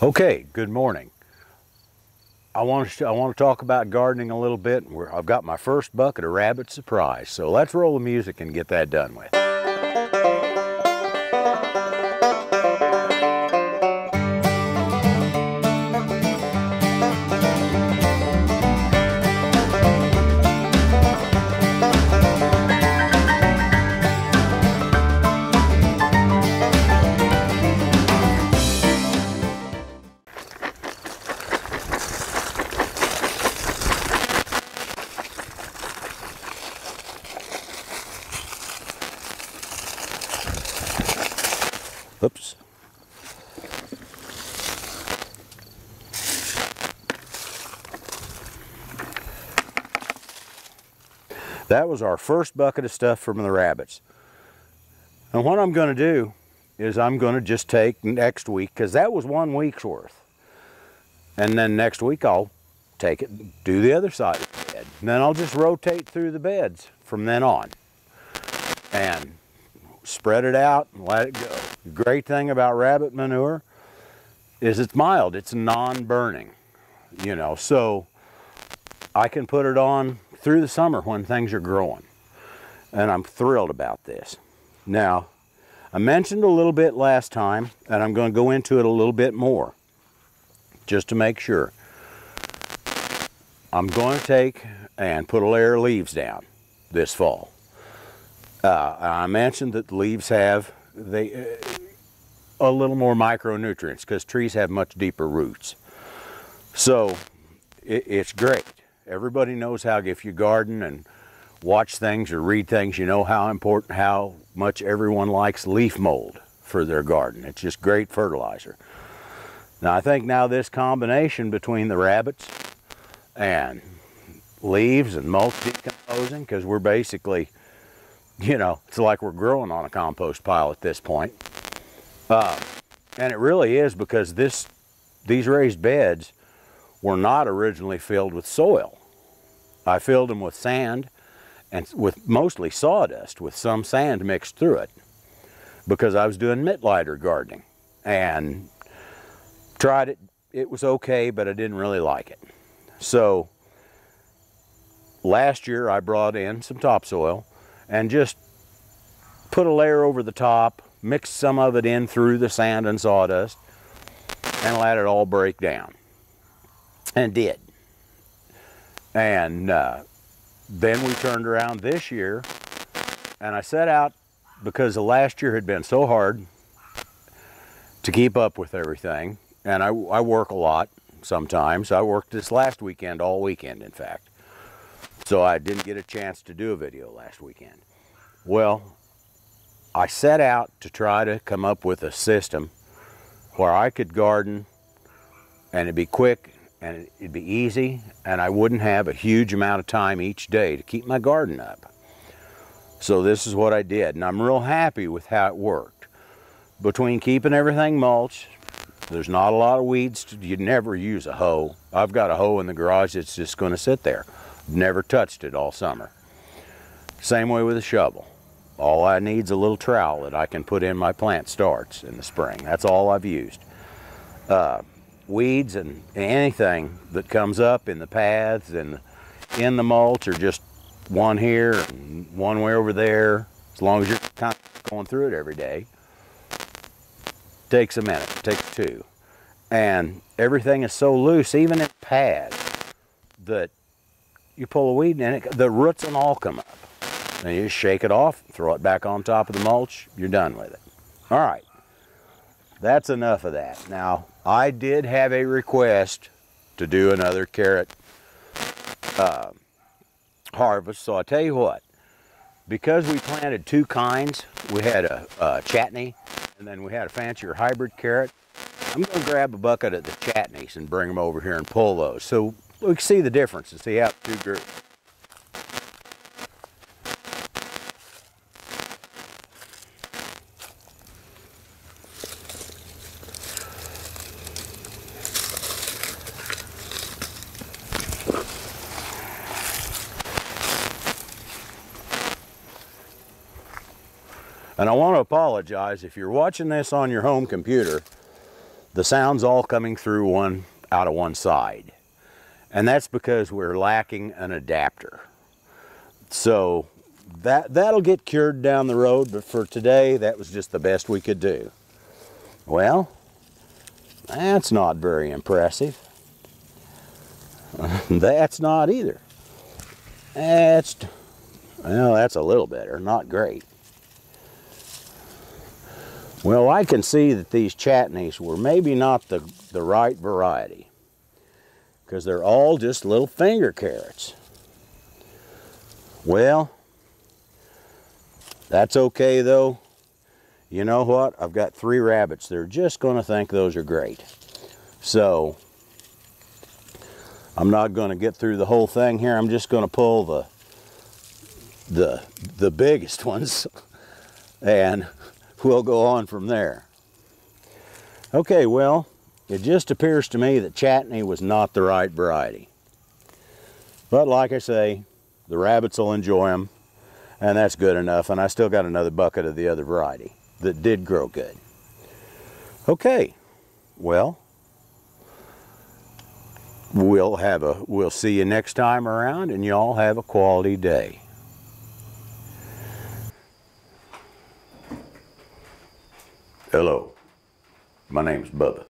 Okay, good morning. I want to talk about gardening a little bit. I've got my first bucket of rabbit surprise, so let's roll the music and get that done with. Oops. That was our first bucket of stuff from the rabbits. And what I'm going to do is I'm going to just take next week, because that was 1 week's worth. And then next week I'll take it and do the other side of the bed. And then I'll just rotate through the beds from then on. And spread it out and let it go. The great thing about rabbit manure is it's mild, it's non-burning, you know, so I can put it on through the summer when things are growing. And I'm thrilled about this. Now, I mentioned a little bit last time, and I'm going to go into it a little bit more, just to make sure. I'm going to take and put a layer of leaves down this fall. I mentioned that the leaves have a little more micronutrients because trees have much deeper roots. So it's great. Everybody knows how, if you garden and watch things or read things, you know how important, how much everyone likes leaf mold for their garden. It's just great fertilizer. Now I think now this combination between the rabbits and leaves and mulch decomposing, because we're basically, you know, it's like we're growing on a compost pile at this point. And it really is, because these raised beds were not originally filled with soil. I filled them with sand and with mostly sawdust with some sand mixed through it, because I was doing mitt-lighter gardening and tried it. It was okay, but I didn't really like it. So last year I brought in some topsoil and just put a layer over the top, mixed some of it in through the sand and sawdust, and let it all break down. And it did. And then we turned around this year, and I set out, because the last year had been so hard to keep up with everything, and I work a lot sometimes. I worked this last weekend, all weekend in fact. So I didn't get a chance to do a video last weekend. Well, I set out to try to come up with a system where I could garden and it'd be quick and it'd be easy, and I wouldn't have a huge amount of time each day to keep my garden up. So this is what I did, and I'm real happy with how it worked. Between keeping everything mulched, there's not a lot of weeds. You'd never use a hoe. I've got a hoe in the garage that's just going to sit there. Never touched it all summer. Same way with a shovel. All I need is a little trowel that I can put in my plant starts in the spring. That's all I've used. Weeds and anything that comes up in the paths and in the mulch, or just one here and one way over there, as long as you're kind of going through it every day, takes a minute, takes two. And everything is so loose, even in paths, that you pull a weed in it, the roots and all come up. And you just shake it off, throw it back on top of the mulch, you're done with it. All right, that's enough of that. Now, I did have a request to do another carrot harvest, so I'll tell you what. Because we planted two kinds, we had a chutney, and then we had a fancier hybrid carrot, I'm going to grab a bucket of the chutneys and bring them over here and pull those, so we can see the difference and see how the two grew. And I want to apologize if you're watching this on your home computer. the sound's all coming through one out of one side. And that's because we're lacking an adapter. So that'll get cured down the road, but for today, that was just the best we could do. Well, that's not very impressive. That's not either. Well, that's a little better, not great. Well, I can see that these chutneys were maybe not the right variety, because they're all just little finger carrots. Well, that's okay though. You know what? I've got 3 rabbits. They're just going to think those are great. So, I'm not going to get through the whole thing here. I'm just going to pull the biggest ones and we'll go on from there. Okay, well, it just appears to me that chutney was not the right variety. But like I say, the rabbits will enjoy them, and that's good enough. And I still got another bucket of the other variety that did grow good. Okay, well, we'll see you next time around, and y'all have a quality day. Hello, my name's Bubba.